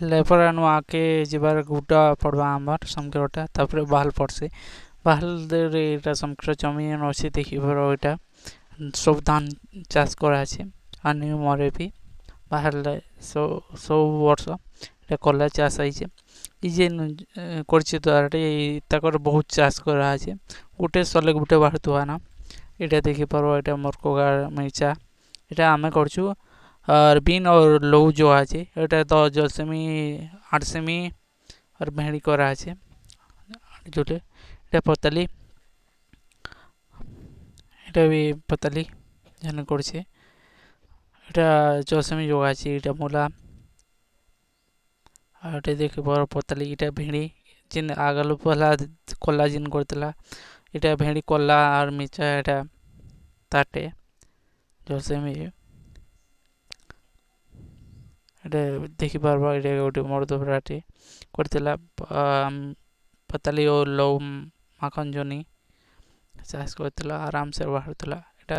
leopard आनु आके जबार गुटा पड़वा आमर समकेटा तापर बाहल पड़से बाहल रे এটা সমকেট জমিন আছে দেখিবার ওইটা সব ধান চাষ করা আছে আর নিউ মরে ବାହାରିଲେ ସବୁ ବର୍ଷ এটা କଲା ଚାଷ ହେଇଛେ ଇ ଯେନ୍ କରିଛେ ଦ୍ୱାରାଟେ ତାଙ୍କର ବହୁତ ଚାଷ କରାହେଇଛେ ଗୋଟେ ସଲେ ଗୋଟେ ବାହାରୁଥିବା ନା এটা ଦେଖିପାର এটা ମରକୋଗା ମିର୍ଚା এটা ଆମେ করছু আর বিন আর লৌ जो আছে এটা 10 সেমি 8 সেমি আর ভেড়ি করা আছে जोटे এটা পতালি এটা বি পতালি যেন করছে এটা 10 সেমি যোগ আছে এটা মোলা আর এটা দেখি বড় পতালি এটা ভেড়ি যেন আগালো পহলা কল্লা যেন করতলা এটা ভেড়ি কল্লা আর মির্চা এটা তাটে 10 সেমি এটা দেখি পারবা এটা গোটে মর্দভরাটি করতলা पतली और लौ माखन जोनी चाष करतला आराम से बाहरतला এটা